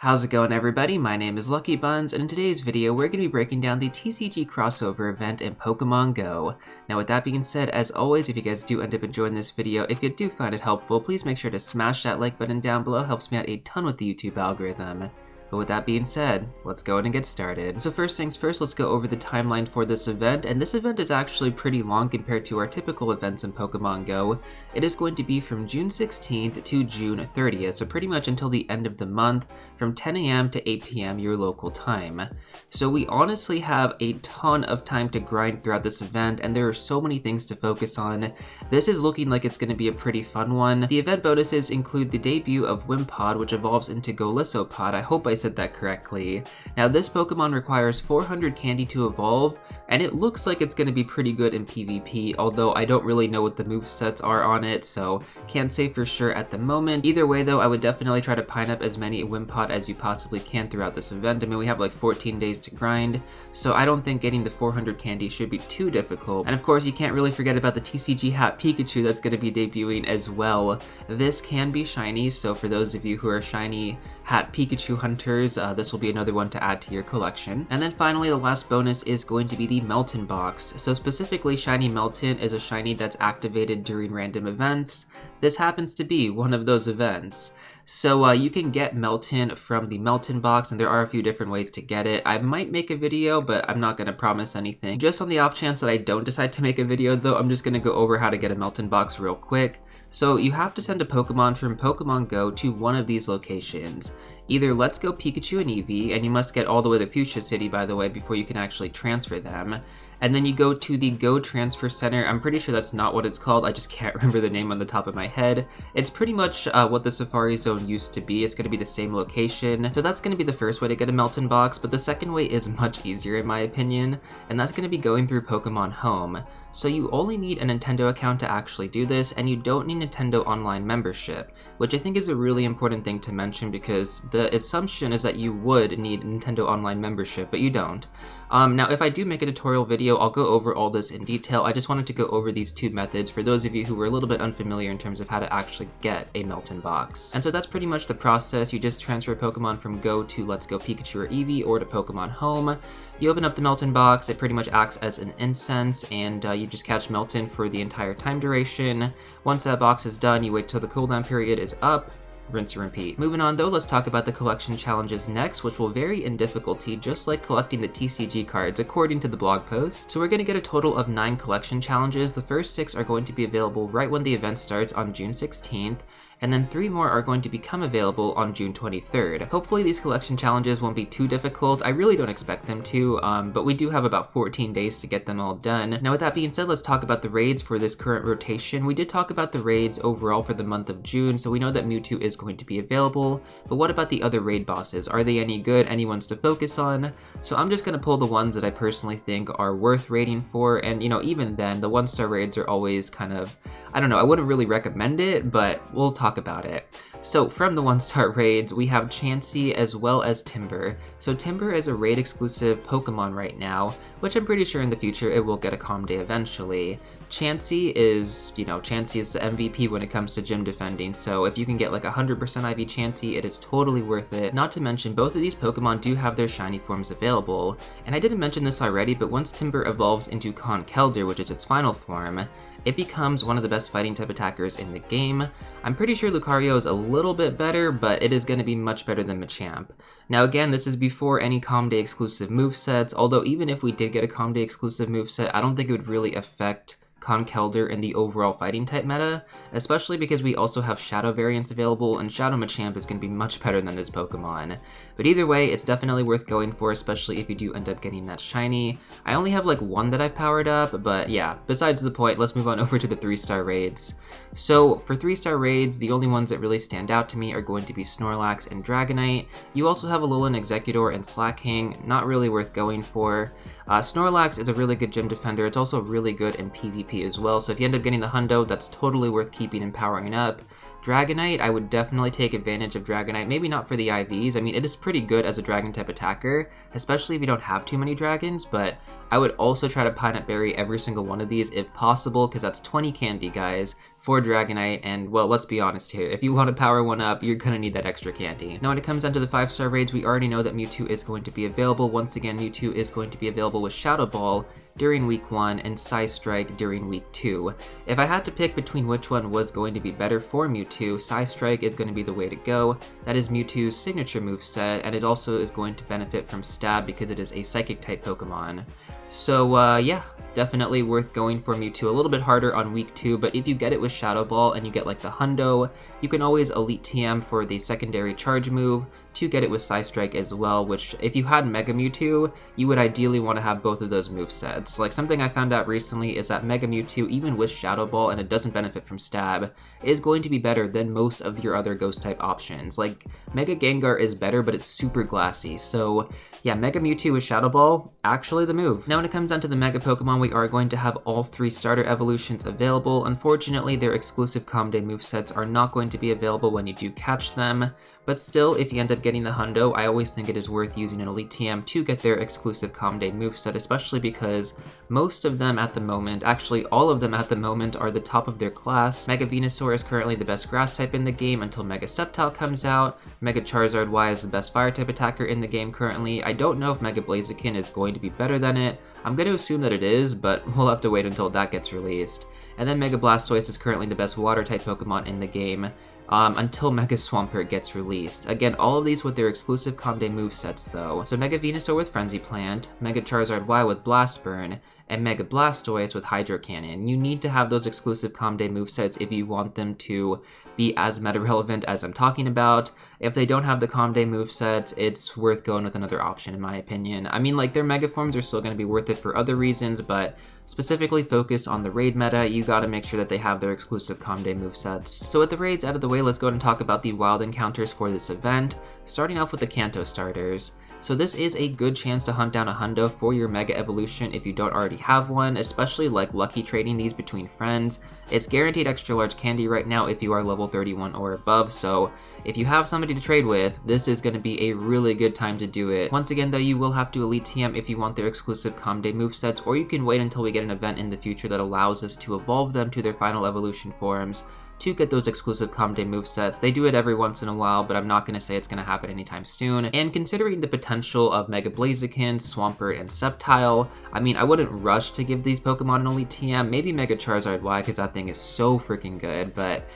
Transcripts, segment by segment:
How's it going, everybody? My name is LuckyBunz, and in today's video we're going to be breaking down the TCG Crossover event in Pokemon Go. Now with that being said, as always, if you guys do end up enjoying this video, if you do find it helpful, please make sure to smash that like button down below. It helps me out a ton with the YouTube algorithm. But with that being said, let's go ahead and get started. So first things first, let's go over the timeline for this event, and this event is actually pretty long compared to our typical events in Pokemon Go. It is going to be from June 16th to June 30th, so pretty much until the end of the month, from 10 a.m. to 8 p.m. your local time. So we honestly have a ton of time to grind throughout this event, and there are so many things to focus on. This is looking like it's going to be a pretty fun one. The event bonuses include the debut of Wimpod, which evolves into Golisopod. I hope I said that correctly. Now this Pokemon requires 400 candy to evolve, and it looks like it's going to be pretty good in PvP, although I don't really know what the movesets are on it, so can't say for sure at the moment. Either way though, I would definitely try to pine up as many Wimpod as you possibly can throughout this event. I mean, we have like 14 days to grind, so I don't think getting the 400 candy should be too difficult. And of course, you can't really forget about the TCG Hat Pikachu that's going to be debuting as well. This can be shiny, so for those of you who are shiny Hat Pikachu hunters, this will be another one to add to your collection. And then finally, the last bonus is going to be the Meltan Box. So specifically, Shiny Meltan is a shiny that's activated during random events. This happens to be one of those events. So you can get Meltan from the Meltan Box, and there are a few different ways to get it. I might make a video, but I'm not going to promise anything. Just on the off chance that I don't decide to make a video though, I'm just going to go over how to get a Meltan Box real quick. So you have to send a Pokemon from Pokemon Go to one of these locations. Either Let's Go Pikachu and Eevee, and you must get all the way to Fuchsia City, by the way, before you can actually transfer them. And then you go to the Go Transfer Center. I'm pretty sure that's not what it's called. I just can't remember the name on the top of my head. It's pretty much what the Safari Zone used to be. It's going to be the same location. So that's going to be the first way to get a Meltan Box, but the second way is much easier in my opinion, and that's going to be going through Pokemon Home. So you only need a Nintendo account to actually do this, and you don't need Nintendo Online membership, which I think is a really important thing to mention because the assumption is that you would need Nintendo Online membership, but you don't. Now, if I do make a tutorial video, I'll go over all this in detail. I just wanted to go over these two methods for those of you who were a little bit unfamiliar in terms of how to actually get a Meltan Box. And so that's pretty much the process. You just transfer Pokemon from Go to Let's Go Pikachu or Eevee, or to Pokemon Home. You open up the Meltan Box, it pretty much acts as an incense, and you just catch Meltan for the entire time duration. Once that box is done, you wait till the cooldown period is up, rinse and repeat. Moving on though, let's talk about the collection challenges next, which will vary in difficulty just like collecting the TCG cards according to the blog post. So we're going to get a total of 9 collection challenges. The first 6 are going to be available right when the event starts on June 16th, and then 3 more are going to become available on June 23rd. Hopefully these collection challenges won't be too difficult. I really don't expect them to, but we do have about 14 days to get them all done. Now with that being said, let's talk about the raids for this current rotation. We did talk about the raids overall for the month of June, so we know that Mewtwo is going to be available, but what about the other raid bosses? Are they any good? Any ones to focus on? So I'm just going to pull the ones that I personally think are worth raiding for, and you know, even then, the 1-star raids are always kind of, I don't know, I wouldn't really recommend it, but we'll talk about it. So from the 1-star raids, we have Chansey as well as Timber. So Timber is a raid exclusive Pokemon right now, which I'm pretty sure in the future it will get a calm day eventually. Chansey is, Chansey is the MVP when it comes to gym defending, so if you can get like 100% IV Chansey, it is totally worth it. Not to mention, both of these Pokemon do have their shiny forms available, and I didn't mention this already, but once Timber evolves into Conkeldurr, which is its final form, it becomes one of the best fighting type attackers in the game. I'm pretty sure Lucario is a little bit better, but it is going to be much better than Machamp. Now again, this is before any Calm Day exclusive movesets, although even if we did get a Calm Day exclusive moveset, I don't think it would really affect Conkeldurr in the overall fighting type meta, especially because we also have Shadow variants available, and Shadow Machamp is going to be much better than this Pokemon. But either way, it's definitely worth going for, especially if you do end up getting that shiny. I only have like 1 that I've powered up, but yeah, besides the point, let's move on over to the 3-star raids. So for 3-star raids, the only ones that really stand out to me are going to be Snorlax and Dragonite. You also have Alolan Exeggutor and Slaking, not really worth going for. Snorlax is a really good gym defender. It's also really good in PvP as well, so if you end up getting the Hundo, that's totally worth keeping and powering up. Dragonite, I would definitely take advantage of Dragonite, maybe not for the IVs. I mean, it is pretty good as a dragon type attacker, especially if you don't have too many dragons, but I would also try to Pineapple Berry every single one of these if possible, because that's 20 candy, guys, for Dragonite, and well, let's be honest here, if you want to power one up, you're gonna need that extra candy. Now when it comes down to the 5-star raids, we already know that Mewtwo is going to be available. Once again, Mewtwo is going to be available with Shadow Ball during week 1 and Psystrike during week 2. If I had to pick between which one was going to be better for Mewtwo, Psystrike is going to be the way to go. That is Mewtwo's signature moveset, and it also is going to benefit from Stab because it is a Psychic type Pokemon. So yeah, definitely worth going for Mewtwo. A little bit harder on week 2, but if you get it with Shadow Ball and you get like the Hundo, you can always Elite TM for the secondary charge move to get it with Psystrike as well, which if you had Mega Mewtwo, you would ideally want to have both of those movesets. Like something I found out recently is that Mega Mewtwo, even with Shadow Ball and it doesn't benefit from Stab, is going to be better than most of your other Ghost type options. Like Mega Gengar is better, but it's super glassy. So yeah, Mega Mewtwo with Shadow Ball, actually the move. Now when it comes down to the Mega Pokemon, we are going to have all 3 starter evolutions available. Unfortunately, their exclusive Calm Day movesets are not going to be available when you do catch them. But still, if you end up getting the Hundo, I always think it is worth using an Elite TM to get their exclusive Calm Day moveset, especially because most of them at the moment, actually all of them at the moment, are the top of their class. Mega Venusaur is currently the best grass type in the game until Mega Sceptile comes out. Mega Charizard Y is the best fire type attacker in the game currently. I don't know if Mega Blaziken is going to be better than it. I'm going to assume that it is, but we'll have to wait until that gets released. And then Mega Blastoise is currently the best water type Pokemon in the game. Until Mega Swampert gets released. Again, all of these with their exclusive Calm Day movesets though. So Mega Venusaur with Frenzy Plant, Mega Charizard Y with Blast Burn, and Mega Blastoise with Hydro Cannon. You need to have those exclusive Calm Day movesets if you want them to be as meta relevant as I'm talking about. If they don't have the Calm Day moveset, it's worth going with another option in my opinion. I mean, like, their Mega Forms are still going to be worth it for other reasons, but specifically focus on the raid meta, you gotta make sure that they have their exclusive Calm Day movesets. So with the raids out of the way, let's go ahead and talk about the wild encounters for this event, starting off with the Kanto starters. So this is a good chance to hunt down a Hundo for your Mega Evolution if you don't already have one, especially like lucky trading these between friends. It's guaranteed extra large candy right now if you are level 31 or above, so if you have somebody to trade with, this is going to be a really good time to do it. Once again though, you will have to Elite TM if you want their exclusive Calm Day movesets, or you can wait until we get an event in the future that allows us to evolve them to their final evolution forms to get those exclusive Calm Day movesets. They do it every once in a while, but I'm not going to say it's going to happen anytime soon. And considering the potential of Mega Blaziken, Swampert, and Sceptile, I mean, I wouldn't rush to give these Pokemon an Elite TM. Maybe Mega Charizard Y, because that thing is so freaking good, but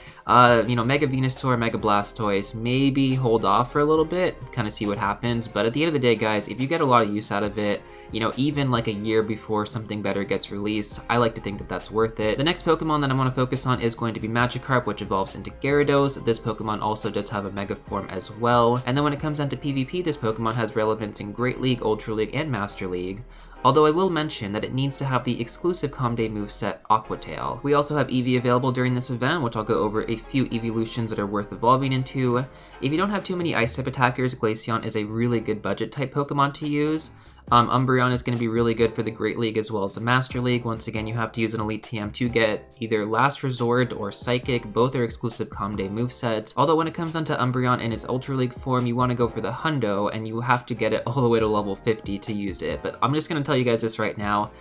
you know, Mega Venusaur, Mega Blastoise, maybe hold off for a little bit, kind of see what happens. But at the end of the day, guys, if you get a lot of use out of it, you know, even like a year before something better gets released, I like to think that that's worth it. The next Pokemon that I want to focus on is going to be Magikarp, which evolves into Gyarados. This Pokemon also does have a Mega form as well. And then when it comes down to PvP, this Pokemon has relevance in Great League, Ultra League, and Master League. Although I will mention that it needs to have the exclusive Calm Day moveset Aqua Tail. We also have Eevee available during this event, which I'll go over a few evolutions that are worth evolving into. If you don't have too many Ice type attackers, Glaceon is a really good budget type Pokemon to use. Umbreon is going to be really good for the Great League as well as the Master League. Once again, you have to use an Elite TM to get either Last Resort or Psychic. Both are exclusive Calm Day movesets. Although when it comes down to Umbreon in its Ultra League form, you want to go for the Hundo, and you have to get it all the way to level 50 to use it. But I'm just going to tell you guys this right now.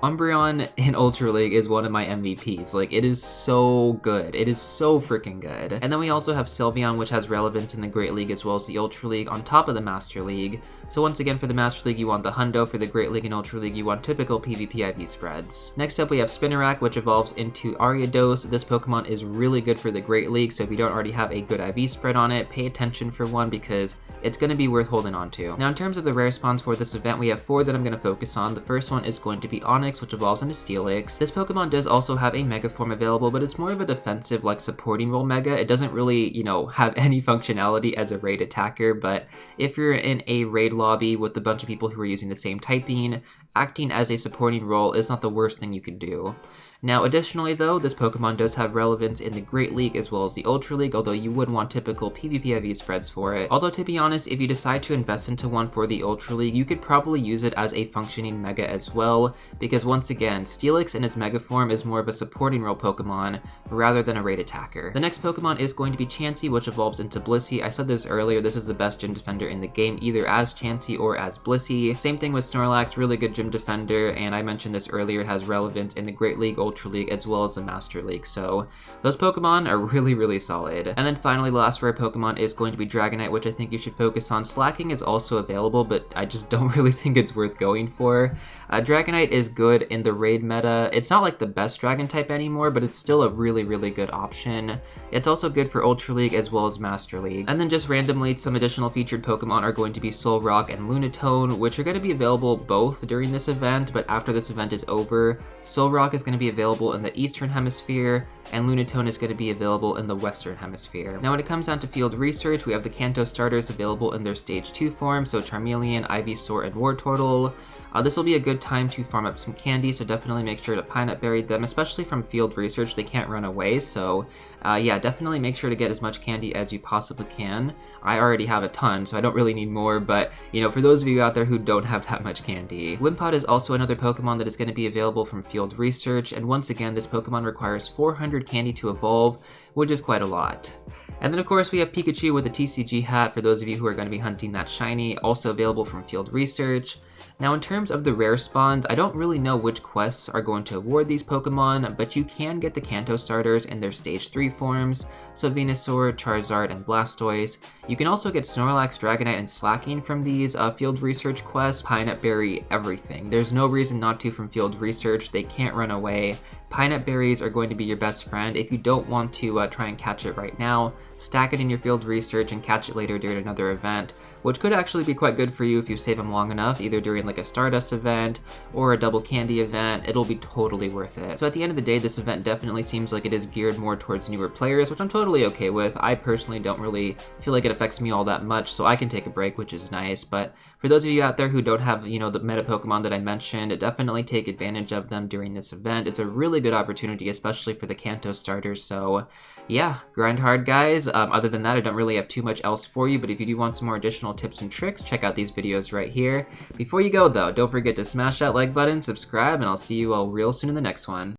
Umbreon in Ultra League is one of my MVPs. Like, it is so good. It is so freaking good. And then we also have Sylveon, which has relevance in the Great League as well as the Ultra League on top of the Master League. So once again, for the Master League, you want the Hundo. For the Great League and Ultra League, you want typical PvP IV spreads. Next up, we have Spinarak, which evolves into Ariados. This Pokemon is really good for the Great League, so if you don't already have a good IV spread on it, pay attention for one because it's going to be worth holding on to. Now, in terms of the rare spawns for this event, we have 4 that I'm going to focus on. The first one is going to be Onix, which evolves into Steelix. This Pokemon does also have a Mega form available, but it's more of a defensive, like, supporting role Mega. It doesn't really, you know, have any functionality as a raid attacker, but if you're in a raid lobby with a bunch of people who are using the same typing, acting as a supporting role is not the worst thing you could do. Now, additionally though, this Pokemon does have relevance in the Great League as well as the Ultra League, although you would want typical PvP IV spreads for it. Although, to be honest, if you decide to invest into one for the Ultra League, you could probably use it as a functioning Mega as well, because once again, Steelix in its Mega form is more of a supporting role Pokemon rather than a raid attacker. The next Pokemon is going to be Chansey, which evolves into Blissey. I said this earlier, this is the best gym defender in the game, either as Chansey or as Blissey. Same thing with Snorlax, really good gym defender, and I mentioned this earlier, it has relevance in the Great League, Ultra League as well as the Master League, so those Pokemon are really solid. And then finally, the last rare Pokemon is going to be Dragonite, which I think you should focus on. Slacking is also available, but I just don't really think it's worth going for. Dragonite is good in the raid meta. It's not like the best Dragon type anymore, but it's still a really good option. It's also good for Ultra League as well as Master League. And then just randomly, some additional featured Pokemon are going to be Solrock and Lunatone, which are going to be available both during this event, but after this event is over, Solrock is going to be available in the Eastern Hemisphere, and Lunatone is going to be available in the Western Hemisphere. Now when it comes down to field research, we have the Kanto starters available in their Stage 2 form, so Charmeleon, Ivysaur, and Wartortle. This will be a good time to farm up some candy, so definitely make sure to Pineapple Berry them, especially from field research. They can't run away, so yeah, definitely make sure to get as much candy as you possibly can. I already have a ton, so I don't really need more, but you know, for those of you out there who don't have that much candy. Wimpod is also another Pokemon that is going to be available from field research, and once again, this Pokemon requires 400 candy to evolve, which is quite a lot. And then of course we have Pikachu with a TCG hat for those of you who are going to be hunting that shiny, also available from field research. Now in terms of the rare spawns, I don't really know which quests are going to award these Pokemon, but you can get the Kanto starters in their Stage 3 forms, so Venusaur, Charizard, and Blastoise. You can also get Snorlax, Dragonite, and Slacking from these field research quests, Pineapple Berry, everything. There's no reason not to from field research, they can't run away. Pineapple Berries are going to be your best friend. If you don't want to try and catch it right now, stack it in your field research and catch it later during another event, which could actually be quite good for you if you save them long enough, either during like a Stardust event or a double candy event. It'll be totally worth it. So at the end of the day, this event definitely seems like it is geared more towards newer players, which I'm totally okay with. I personally don't really feel like it affects me all that much, so I can take a break, which is nice. But for those of you out there who don't have, you know, the meta Pokemon that I mentioned, definitely take advantage of them during this event. It's a really good opportunity, especially for the Kanto starters. So yeah, grind hard, guys. Other than that, I don't really have too much else for you, but if you do want some more additional tips and tricks, check out these videos right here. Before you go though, don't forget to smash that like button, subscribe, and I'll see you all real soon in the next one.